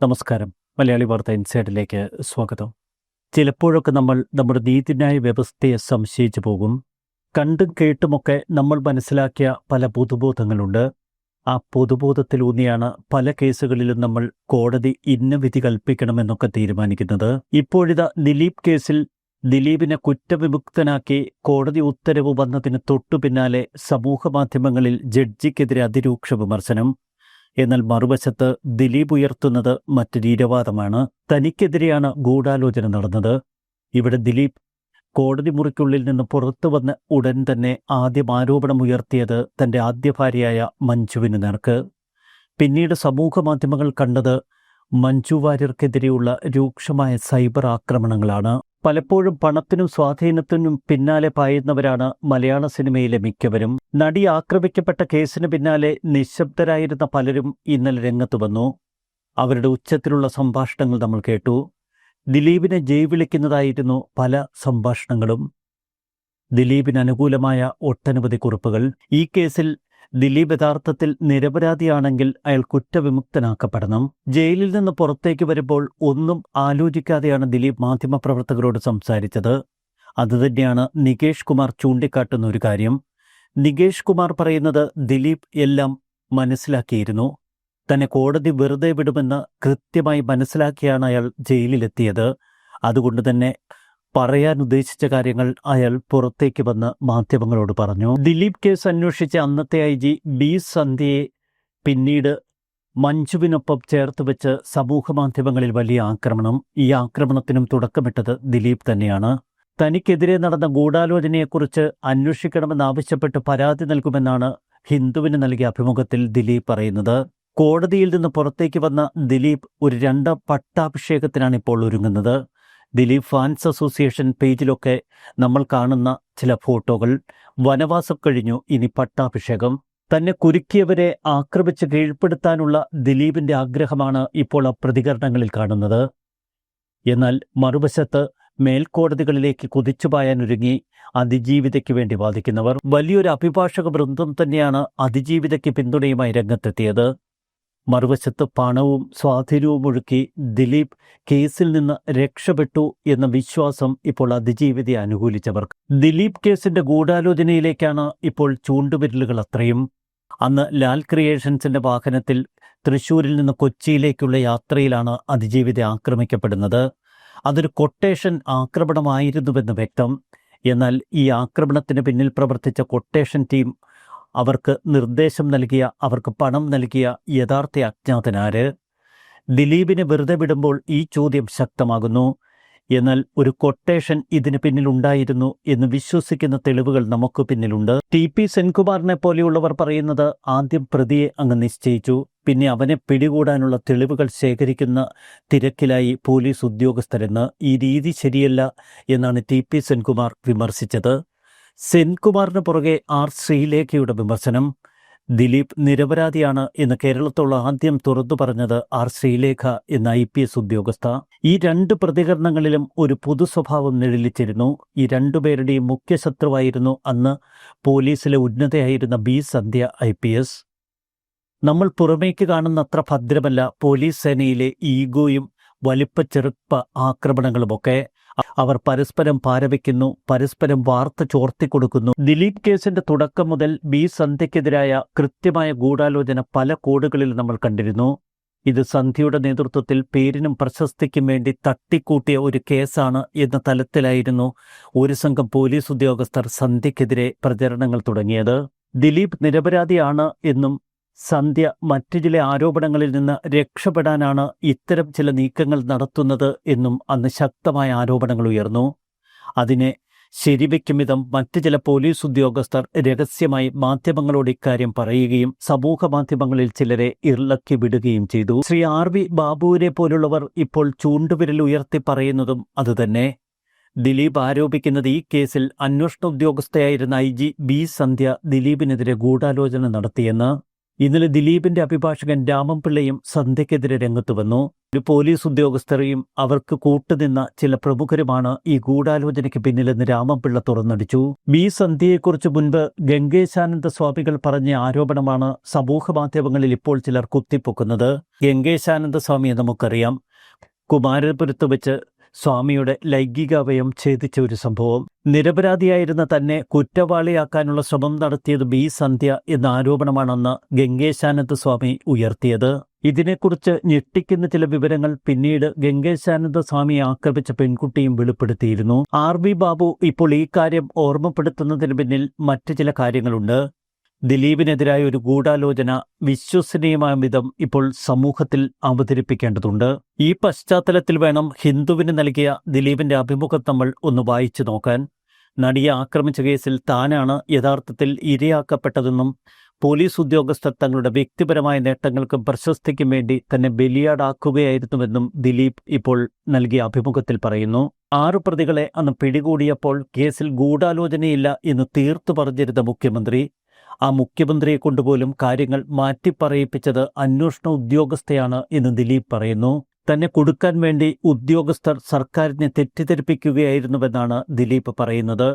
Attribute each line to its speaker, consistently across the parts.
Speaker 1: നമസ്കാരം. മലയാളി വാർത്ത ഇൻസൈഡിലേക്ക് സ്വാഗതം. ചിലപ്പോഴൊക്കെ നമ്മൾ നമ്മുടെ നീതിന്യായ വ്യവസ്ഥയെ സംശയിച്ചു പോകും. കണ്ടും കേട്ടുമൊക്കെ നമ്മൾ മനസ്സിലാക്കിയ പല പൊതുബോധങ്ങളുണ്ട്. ആ പൊതുബോധത്തിലൂന്നിയാണ് പല കേസുകളിലും നമ്മൾ കോടതി ഇന്ന വിധി കൽപ്പിക്കണമെന്നൊക്കെ തീരുമാനിക്കുന്നത്. ഇപ്പോഴിതാ ദിലീപ് കേസിൽ ദിലീപിനെ കുറ്റവിമുക്തനാക്കി കോടതി ഉത്തരവ് വന്നതിന് തൊട്ടു പിന്നാലെ സമൂഹമാധ്യമങ്ങളിൽ ജഡ്ജിക്കെതിരെ അതിരൂക്ഷ വിമർശനം. എന്നാൽ മറുവശത്ത് ദിലീപ് ഉയർത്തുന്നത് മറ്റൊരു ഇരവാദമാണ്. തനിക്കെതിരെയാണ് ഗൂഢാലോചന നടന്നത്. ഇവിടെ ദിലീപ് കോടതി മുറിക്കുള്ളിൽ നിന്ന് പുറത്തു വന്ന ഉടൻ തന്നെ ആദ്യം ആരോപണം ഉയർത്തിയത് തൻ്റെ ആദ്യ ഭാര്യയായ മഞ്ജുവിന് നേർക്ക്. പിന്നീട് സമൂഹമാധ്യമങ്ങൾ കണ്ടത് മഞ്ജു വാര്യർക്കെതിരെയുള്ള രൂക്ഷമായ സൈബർ ആക്രമണങ്ങളാണ്. പലപ്പോഴും പണത്തിനും സ്വാധീനത്തിനും പിന്നാലെ പായുന്നവരാണ് മലയാള സിനിമയിലെ മിക്കവരും. നടി ആക്രമിക്കപ്പെട്ട കേസിന് പിന്നാലെ നിശബ്ദരായിരുന്ന പലരും ഇന്നലെ രംഗത്ത് വന്നു. അവരുടെ ഉച്ചത്തിലുള്ള സംഭാഷണങ്ങൾ നമ്മൾ കേട്ടു. ദിലീപിനെ ജയ് വിളിക്കുന്നതായിരുന്നു പല സംഭാഷണങ്ങളും. ദിലീപിന് അനുകൂലമായ ഒട്ടനവധി കുറിപ്പുകൾ. ഈ കേസിൽ ദിലീപ് യഥാർത്ഥത്തിൽ നിരപരാധിയാണെങ്കിൽ അയാൾ കുറ്റവിമുക്തനാക്കപ്പെടണം. ജയിലിൽ നിന്ന് പുറത്തേക്ക് വരുമ്പോൾ ഒന്നും ആലോചിക്കാതെയാണ് ദിലീപ് മാധ്യമപ്രവർത്തകരോട് സംസാരിച്ചത്. അതുതന്നെയാണ് നികേഷ് കുമാർ ചൂണ്ടിക്കാട്ടുന്ന ഒരു കാര്യം. നികേഷ് കുമാർ പറയുന്നത് ദിലീപ് എല്ലാം മനസ്സിലാക്കിയിരുന്നു. തന്നെ കോടതി വെറുതെ വിടുമെന്ന് കൃത്യമായി മനസ്സിലാക്കിയാണ് അയാൾ ജയിലിലെത്തിയത്. അതുകൊണ്ട് തന്നെ പറയാൻ ഉദ്ദേശിച്ച കാര്യങ്ങൾ അയാൾ പുറത്തേക്ക് വന്ന് മാധ്യമങ്ങളോട് പറഞ്ഞു. ദിലീപ് കേസ് അന്വേഷിച്ച അന്നത്തെ IG ബി സന്ധ്യയെ പിന്നീട് മഞ്ജുവിനൊപ്പം ചേർത്ത് വെച്ച് സമൂഹമാധ്യമങ്ങളിൽ വലിയ ആക്രമണം. ഈ ആക്രമണത്തിനും തുടക്കമിട്ടത് ദിലീപ് തന്നെയാണ്. തനിക്കെതിരെ നടന്ന ഗൂഢാലോചനയെക്കുറിച്ച് അന്വേഷിക്കണമെന്നാവശ്യപ്പെട്ട് പരാതി നൽകുമെന്നാണ് ഹിന്ദുവിന് നൽകിയ അഭിമുഖത്തിൽ ദിലീപ് പറയുന്നത്. കോടതിയിൽ നിന്ന് പുറത്തേക്ക് വന്ന ദിലീപ് ഒരു രണ്ടാം പട്ടാഭിഷേകത്തിനാണ് ഇപ്പോൾ ഒരുങ്ങുന്നത്. ദിലീപ് ഫാൻസ് അസോസിയേഷൻ പേജിലൊക്കെ നമ്മൾ കാണുന്ന ചില ഫോട്ടോകൾ. വനവാസം കഴിഞ്ഞു, ഇനി പട്ടാഭിഷേകം. തന്നെ കുരുക്കിയവരെ ആക്രമിച്ച് കീഴ്പ്പെടുത്താനുള്ള ദിലീപിന്റെ ആഗ്രഹമാണ് ഇപ്പോൾ ആ പ്രതികരണങ്ങളിൽ കാണുന്നത്. എന്നാൽ മറുവശത്ത് മേൽക്കോടതികളിലേക്ക് കുതിച്ചുപായാനൊരുങ്ങി അതിജീവിതയ്ക്ക് വേണ്ടി വാദിക്കുന്നവർ. വലിയൊരു അഭിഭാഷക വൃന്ദം തന്നെയാണ് അതിജീവിതയ്ക്ക് പിന്തുണയുമായി രംഗത്തെത്തിയത്. മറുവശത്ത് പണവും സ്വാധീനവും ഒഴുക്കി ദിലീപ് കേസിൽ നിന്ന് രക്ഷപ്പെട്ടു എന്ന വിശ്വാസം ഇപ്പോൾ അതിജീവിതയെ അനുകൂലിച്ചവർക്ക്. ദിലീപ് കേസിന്റെ ഗൂഢാലോചനയിലേക്കാണ് ഇപ്പോൾ ചൂണ്ടുവിരലുകൾ അത്രയും. അന്ന് ലാൽ ക്രിയേഷൻസിന്റെ വാഹനത്തിൽ തൃശ്ശൂരിൽ നിന്ന് കൊച്ചിയിലേക്കുള്ള യാത്രയിലാണ് അതിജീവിത ആക്രമിക്കപ്പെടുന്നത്. അതൊരു കൊട്ടേഷൻ ആക്രമണമായിരുന്നുവെന്ന് വ്യക്തം. എന്നാൽ ഈ ആക്രമണത്തിന് പിന്നിൽ പ്രവർത്തിച്ച കൊട്ടേഷൻ ടീം, അവർക്ക് നിർദ്ദേശം നൽകിയ, അവർക്ക് പണം നൽകിയ യഥാർത്ഥ അജ്ഞാതനാര്? ദിലീപിനെ വെറുതെ വിടുമ്പോൾ ഈ ചോദ്യം ശക്തമാകുന്നു. എന്നാൽ ഒരു കൊട്ടേഷൻ ഇതിന് പിന്നിലുണ്ടായിരുന്നു എന്ന് വിശ്വസിക്കുന്ന തെളിവുകൾ നമുക്ക് പിന്നിലുണ്ട്. TP സെൻകുമാറിനെ പോലെയുള്ളവർ പറയുന്നത് ആദ്യം പ്രതിയെ അങ്ങ് നിശ്ചയിച്ചു, പിന്നെ അവനെ പിടികൂടാനുള്ള തെളിവുകൾ ശേഖരിക്കുന്ന തിരക്കിലായി പോലീസ് ഉദ്യോഗസ്ഥരെന്ന്. ഈ രീതി ശരിയല്ല എന്നാണ് TP സെൻകുമാർ വിമർശിച്ചത്. സെൻകുമാറിന് പുറകെ R ശ്രീലേഖയുടെ വിമർശനം. ദിലീപ് നിരപരാധിയാണ് എന്ന് കേരളത്തോട് ആദ്യം തുറന്നു പറഞ്ഞത് R ശ്രീലേഖ എന്ന IPS ഉദ്യോഗസ്ഥ. ഈ രണ്ട് പ്രതികരണങ്ങളിലും ഒരു പൊതു സ്വഭാവം നിഴലിച്ചിരുന്നു. ഈ രണ്ടുപേരുടെയും മുഖ്യ ശത്രുവായിരുന്നു അന്ന് പോലീസിലെ ഉന്നതയായിരുന്ന B സന്ധ്യ IPS. നമ്മൾ പുറമേക്ക് കാണുന്ന അത്ര ഭദ്രമല്ല പോലീസ് സേനയിലെ ഈഗോയും വലിപ്പച്ചെറുപ്പ ആക്രമണങ്ങളുമൊക്കെ. അവർ പരസ്പരം പാരവയ്ക്കുന്നു, പരസ്പരം വാർത്ത ചോർത്തിക്കൊടുക്കുന്നു. ദിലീപ് കേസിന്റെ തുടക്കം മുതൽ B സന്ധ്യക്കെതിരായ കൃത്യമായ ഗൂഢാലോചന പല കോണുകളിൽ നമ്മൾ കണ്ടിരുന്നു. ഇത് സന്ധ്യയുടെ നേതൃത്വത്തിൽ പേരിനും പ്രശസ്തിക്കും വേണ്ടി തട്ടിക്കൂട്ടിയ ഒരു കേസാണ് എന്ന തലത്തിലായിരുന്നു ഒരു സംഘം പോലീസ് ഉദ്യോഗസ്ഥർ സന്ധ്യക്കെതിരെ പ്രചരണങ്ങൾ തുടങ്ങിയത്. ദിലീപ് നിരപരാധിയാണ് എന്നും സന്ധ്യ മറ്റു ചില ആരോപണങ്ങളിൽ നിന്ന് രക്ഷപ്പെടാനാണ് ഇത്തരം ചില നീക്കങ്ങൾ നടത്തുന്നത് എന്നും അന്ന് ശക്തമായ ആരോപണങ്ങൾ ഉയർന്നു. അതിനെ ശരിവയ്ക്കും വിധം മറ്റു ചില പോലീസ് ഉദ്യോഗസ്ഥർ രഹസ്യമായി മാധ്യമങ്ങളോട് ഇക്കാര്യം പറയുകയും സമൂഹ മാധ്യമങ്ങളിൽ ചിലരെ ഇറക്കി വിടുകയും ചെയ്തു. ശ്രീ RV ബാബുവിനെ പോലുള്ളവർ ഇപ്പോൾ ചൂണ്ടുവിരൽ ഉയർത്തി പറയുന്നതും അതുതന്നെ. ദിലീപ് ആരോപിക്കുന്നത് ഈ കേസിൽ അന്വേഷണ ഉദ്യോഗസ്ഥയായിരുന്ന IG B സന്ധ്യ ദിലീപിനെതിരെ ഗൂഢാലോചന നടത്തിയെന്ന്. ഇന്നലെ ദിലീപിന്റെ അഭിഭാഷകൻ രാമൻപിള്ളയും സന്ധ്യക്കെതിരെ രംഗത്ത് വന്നു. പോലീസ് ഉദ്യോഗസ്ഥരെയും അവർക്ക് കൂട്ടുനിന്ന ചില പ്രമുഖരുമാണ് ഈ ഗൂഢാലോചനയ്ക്ക് പിന്നിലെന്ന് രാമൻപിള്ള തുറന്നടിച്ചു. ബി സന്ധ്യയെക്കുറിച്ച് മുൻപ് ഗംഗേശാനന്ദ സ്വാമികൾ പറഞ്ഞ ആരോപണമാണ് സമൂഹമാധ്യമങ്ങളിൽ ഇപ്പോൾ ചിലർ കുത്തിപ്പൊക്കുന്നത്. ഗംഗേശാനന്ദ സ്വാമിയെ നമുക്കറിയാം, കുമാരപുരത്ത് വെച്ച് സ്വാമിയുടെ ലൈംഗികാവയം ഛേദിച്ച ഒരു സംഭവം. നിരപരാധിയായിരുന്ന തന്നെ കുറ്റവാളിയാക്കാനുള്ള ശ്രമം നടത്തിയത് ബി സന്ധ്യ എന്ന ആരോപണമാണെന്ന് ഗംഗേശാനന്ദ സ്വാമി ഉയർത്തിയത്. ഇതിനെക്കുറിച്ച് ഞെട്ടിക്കുന്ന ചില വിവരങ്ങൾ പിന്നീട് ഗംഗേശാനന്ദ സ്വാമിയെ ആക്രമിച്ച പെൺകുട്ടിയും വെളിപ്പെടുത്തിയിരുന്നു. RB ബാബു ഇപ്പോൾ ഈ കാര്യം ഓർമ്മപ്പെടുത്തുന്നതിന് പിന്നിൽ മറ്റു ചില കാര്യങ്ങളുണ്ട്. ദിലീപിനെതിരായ ഒരു ഗൂഢാലോചന വിശ്വസനീയമായ വിധം ഇപ്പോൾ സമൂഹത്തിൽ അവതരിപ്പിക്കേണ്ടതുണ്ട്. ഈ പശ്ചാത്തലത്തിൽ വേണം ഹിന്ദുവിന് നൽകിയ ദിലീപിന്റെ അഭിമുഖം നമ്മൾ ഒന്ന് വായിച്ചു നോക്കാൻ. നടിയെ ആക്രമിച്ച കേസിൽ താനാണ് യഥാർത്ഥത്തിൽ ഇരയാക്കപ്പെട്ടതെന്നും പോലീസ് ഉദ്യോഗസ്ഥർ തങ്ങളുടെ വ്യക്തിപരമായ നേട്ടങ്ങൾക്കും പ്രശസ്തിക്കും വേണ്ടി തന്നെ ബലിയാടാക്കുകയായിരുന്നുവെന്നും ദിലീപ് ഇപ്പോൾ നൽകിയ അഭിമുഖത്തിൽ പറയുന്നു. 6 പ്രതികളെ അന്ന് പിടികൂടിയപ്പോൾ കേസിൽ ഗൂഢാലോചനയില്ല എന്ന് തീർത്തു പറഞ്ഞിരുന്ന മുഖ്യമന്ത്രി, ആ മുഖ്യമന്ത്രിയെ കൊണ്ടുപോലും കാര്യങ്ങൾ മാറ്റിപ്പറയിപ്പിച്ചത് അന്വേഷണ ഉദ്യോഗസ്ഥയാണ് എന്ന് ദിലീപ് പറയുന്നു. തന്നെ കൊടുക്കാൻ വേണ്ടി ഉദ്യോഗസ്ഥർ സർക്കാരിനെ തെറ്റിദ്ധരിപ്പിക്കുകയായിരുന്നുവെന്നാണ് ദിലീപ് പറയുന്നത്.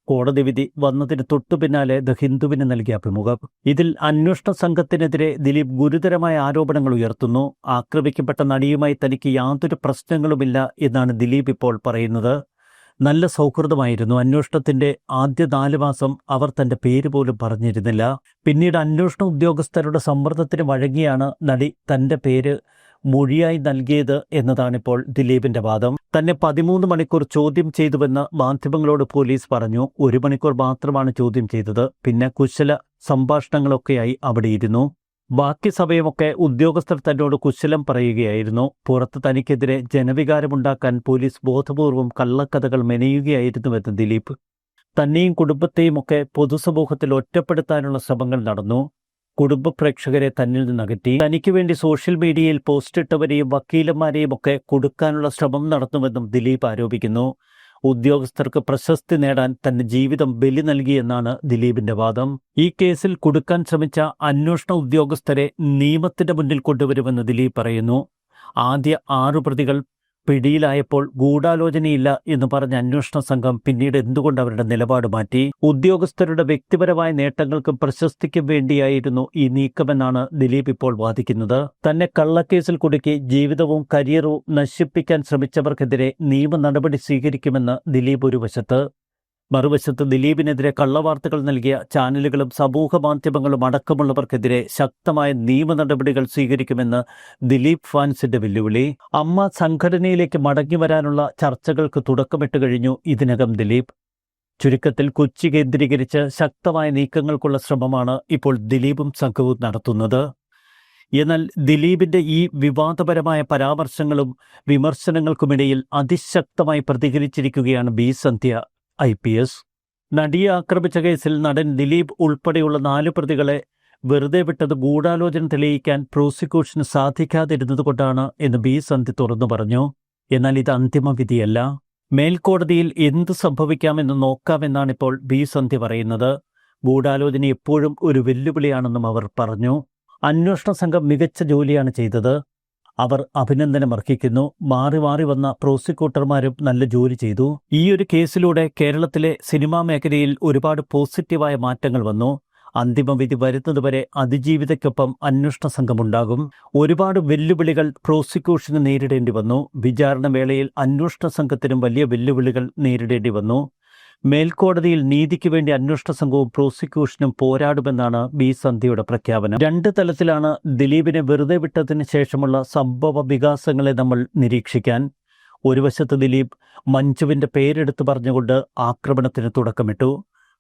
Speaker 1: കോടതി വിധി വന്നതിന് തൊട്ടുപിന്നാലെ ദ ഹിന്ദുവിന് നൽകിയ അഭിമുഖം. ഇതിൽ അന്വേഷണ സംഘത്തിനെതിരെ ദിലീപ് ഗുരുതരമായ ആരോപണങ്ങൾ ഉയർത്തുന്നു. ആക്രമിക്കപ്പെട്ട നടിയുമായി തനിക്ക് യാതൊരു പ്രശ്നങ്ങളുമില്ല എന്നാണ് ദിലീപ് ഇപ്പോൾ പറയുന്നത്. നല്ല സൗഹൃദമായിരുന്നു. അന്വേഷണത്തിന്റെ ആദ്യ 4 മാസം അവർ തന്റെ പേര് പോലും പറഞ്ഞിരുന്നില്ല. പിന്നീട് അന്വേഷണ ഉദ്യോഗസ്ഥരുടെ സമ്മർദ്ദത്തിന് വഴങ്ങിയാണ് നടി തന്റെ പേര് മൊഴിയായി നൽകിയത് എന്നതാണിപ്പോൾ ദിലീപിന്റെ വാദം. തന്നെ 13 മണിക്കൂർ ചോദ്യം ചെയ്തുവെന്ന് മാധ്യമങ്ങളോട് പോലീസ് പറഞ്ഞു. 1 മണിക്കൂർ മാത്രമാണ് ചോദ്യം ചെയ്തത്. പിന്നെ കുശല സംഭാഷണങ്ങളൊക്കെയായി അവിടെയിരുന്നു. ബാക്കി സമയമൊക്കെ ഉദ്യോഗസ്ഥർ തന്നോട് കുശലം പറയുകയായിരുന്നു. പുറത്ത് തനിക്കെതിരെ ജനവികാരമുണ്ടാക്കാൻ പോലീസ് ബോധപൂർവം കള്ളക്കഥകൾ മെനയുകയായിരുന്നുവെന്ന് ദിലീപ്. തന്നെയും കുടുംബത്തെയും ഒക്കെ പൊതുസമൂഹത്തിൽ ഒറ്റപ്പെടുത്താനുള്ള ശ്രമങ്ങൾ നടന്നു. കുടുംബ പ്രേക്ഷകരെ തന്നിൽ നിന്നകറ്റി. തനിക്ക് വേണ്ടി സോഷ്യൽ മീഡിയയിൽ പോസ്റ്റിട്ടവരെയും വക്കീലന്മാരെയും ഒക്കെ കൊടുക്കാനുള്ള ശ്രമം നടന്നുവെന്നും ദിലീപ് ആരോപിക്കുന്നു. ഉദ്യോഗസ്ഥർക്ക് പ്രശസ്തി നേടാൻ തന്റെ ജീവിതം ബലി നൽകിയെന്നാണ് ദിലീപിന്റെ വാദം. ഈ കേസിൽ കുടുക്കാൻ ശ്രമിച്ച അന്വേഷണ ഉദ്യോഗസ്ഥരെ നിയമത്തിന്റെ മുന്നിൽ കൊണ്ടുവരുമെന്ന് ദിലീപ് പറയുന്നു. ആദ്യ 6 പ്രതികൾ പിടിയിലായപ്പോൾ ഗൂഢാലോചനയില്ല എന്ന് പറഞ്ഞ അന്വേഷണ സംഘം പിന്നീട് എന്തുകൊണ്ട് അവരുടെ നിലപാട് മാറ്റി? ഉദ്യോഗസ്ഥരുടെ വ്യക്തിപരമായ നേട്ടങ്ങൾക്കും പ്രശസ്തിക്കും വേണ്ടിയായിരുന്നു ഈ നീക്കമെന്നാണ് ദിലീപ് ഇപ്പോൾ വാദിക്കുന്നത്. തന്നെ കള്ളക്കേസിൽ കുടുക്കി ജീവിതവും കരിയറും നശിപ്പിക്കാൻ ശ്രമിച്ചവർക്കെതിരെ നിയമ നടപടി സ്വീകരിക്കുമെന്ന് ദിലീപ് ഒരു വശത്ത്. മറുവശത്ത് ദിലീപിനെതിരെ കള്ളവാർത്തകൾ നൽകിയ ചാനലുകളും സമൂഹ മാധ്യമങ്ങളും അടക്കമുള്ളവർക്കെതിരെ ശക്തമായ നിയമ നടപടികൾ സ്വീകരിക്കുമെന്ന് ദിലീപ് ഫാൻസിന്റെ വെല്ലുവിളി. അമ്മ സംഘടനയിലേക്ക് മടങ്ങിവരാനുള്ള ചർച്ചകൾക്ക് തുടക്കമിട്ട് കഴിഞ്ഞു ഇതിനകം ദിലീപ്. ചുരുക്കത്തിൽ കൊച്ചി കേന്ദ്രീകരിച്ച് ശക്തമായ നീക്കങ്ങൾക്കുള്ള ശ്രമമാണ് ഇപ്പോൾ ദിലീപും സംഘവും നടത്തുന്നത്. എന്നാൽ ദിലീപിന്റെ ഈ വിവാദപരമായ പരാമർശങ്ങളും വിമർശനങ്ങൾക്കുമിടയിൽ അതിശക്തമായി പ്രതികരിച്ചിരിക്കുകയാണ് ബി സന്ധ്യ IPS. നടിയെ ആക്രമിച്ച കേസിൽ നടൻ ദിലീപ് ഉൾപ്പെടെയുള്ള 4 പ്രതികളെ വെറുതെ വിട്ടത് ഗൂഢാലോചന തെളിയിക്കാൻ പ്രോസിക്യൂഷന് സാധിക്കാതിരുന്നതുകൊണ്ടാണ് എന്ന് ബി സന്ധ്യ തുറന്നു പറഞ്ഞു. എന്നാൽ ഇത് അന്തിമ വിധിയല്ല. മേൽക്കോടതിയിൽ എന്ത് സംഭവിക്കാമെന്ന് നോക്കാമെന്നാണിപ്പോൾ ബി സന്ധ്യ പറയുന്നത്. ഗൂഢാലോചന എപ്പോഴും ഒരു വെല്ലുവിളിയാണെന്നും അവർ പറഞ്ഞു. അന്വേഷണ സംഘം മികച്ച ജോലിയാണ് ചെയ്തത്. അവർ അഭിനന്ദനം അർഹിക്കുന്നു. മാറി മാറി വന്ന പ്രോസിക്യൂട്ടർമാരും നല്ല ജോലി ചെയ്തു. ഈ ഒരു കേസിലൂടെ കേരളത്തിലെ സിനിമാ മേഖലയിൽ ഒരുപാട് പോസിറ്റീവായ മാറ്റങ്ങൾ വന്നു. അന്തിമവിധി വരുന്നതുവരെ അതിജീവിതയ്ക്കൊപ്പം അന്വേഷണ സംഘമുണ്ടാകും. ഒരുപാട് വെല്ലുവിളികൾ പ്രോസിക്യൂഷന് നേരിടേണ്ടി വന്നു. വിചാരണ വേളയിൽ അന്വേഷണ സംഘത്തിനും വലിയ വെല്ലുവിളികൾ നേരിടേണ്ടി വന്നു. മേൽക്കോടതിയിൽ നീതിക്ക് വേണ്ടി അന്വേഷണ സംഘവും പ്രോസിക്യൂഷനും പോരാടുമെന്നാണ് ബി സന്ധ്യയുടെ പ്രഖ്യാപനം. 2 തലത്തിലാണ് ദിലീപിനെ വെറുതെ വിട്ടതിന് ശേഷമുള്ള സംഭവ വികാസങ്ങളെ നമ്മൾ നിരീക്ഷിക്കാൻ. ഒരു വശത്ത് ദിലീപ് മഞ്ജുവിന്റെ പേരെടുത്ത് പറഞ്ഞുകൊണ്ട് ആക്രമണത്തിന് തുടക്കമിട്ടു.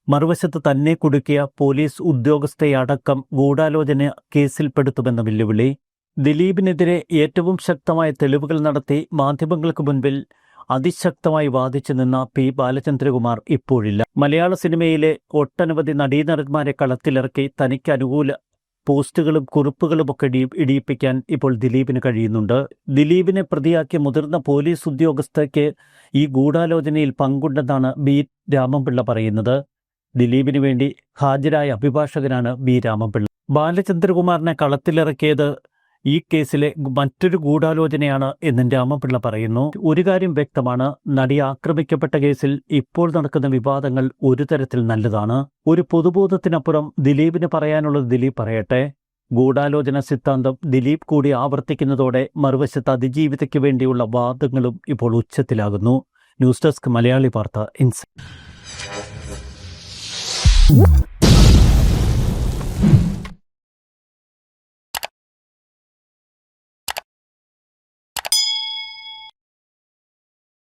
Speaker 1: മറുവശത്ത് തന്നെ കുടുക്കിയ പോലീസ് ഉദ്യോഗസ്ഥയടക്കം ഗൂഢാലോചന കേസിൽപ്പെടുത്തുമെന്ന വെല്ലുവിളി. ദിലീപിനെതിരെ ഏറ്റവും ശക്തമായ തെളിവുകൾ നടത്തി മാധ്യമങ്ങൾക്ക് മുൻപിൽ അതിശക്തമായി വാദിച്ചു നിന്ന പി ബാലചന്ദ്രകുമാർ ഇപ്പോഴില്ല. മലയാള സിനിമയിലെ ഒട്ടനവധി നടീനടന്മാരെ കളത്തിലിറക്കി തനിക്ക് അനുകൂല പോസ്റ്റുകളും കുറിപ്പുകളുമൊക്കെ ഇടിയിപ്പിക്കാൻ ഇപ്പോൾ ദിലീപിന് കഴിയുന്നുണ്ട്. ദിലീപിനെ പ്രതിയാക്കിയ മുതിർന്ന പോലീസ് ഉദ്യോഗസ്ഥയ്ക്ക് ഈ ഗൂഢാലോചനയിൽ പങ്കുണ്ടെന്നാണ് ബി രാമൻപിള്ള പറയുന്നത്. ദിലീപിന് വേണ്ടി ഹാജരായ അഭിഭാഷകനാണ് ബി രാമൻപിള്ള. ബാലചന്ദ്രകുമാറിനെ കളത്തിലിറക്കിയത് ഈ കേസിലെ മറ്റൊരു ഗൂഢാലോചനയാണ് എന്ന് രാമപിള്ള പറയുന്നു. ഒരു കാര്യം വ്യക്തമാണ്, നടി ആക്രമിക്കപ്പെട്ട കേസിൽ ഇപ്പോൾ നടക്കുന്ന വിവാദങ്ങൾ ഒരു തരത്തിൽ നല്ലതാണ്. ഒരു പൊതുബോധത്തിനപ്പുറം ദിലീപിന് പറയാനുള്ളത് ദിലീപ് പറയട്ടെ. ഗൂഢാലോചന സിദ്ധാന്തം ദിലീപ് കൂടി ആവർത്തിക്കുന്നതോടെ മറുവശത്ത് അതിജീവിതയ്ക്ക് വേണ്ടിയുള്ള വാദങ്ങളും ഇപ്പോൾ ഉച്ചത്തിലാകുന്നു. ന്യൂസ് ഡെസ്ക് മലയാളി വാർത്ത ഇൻസൈറ്റ്.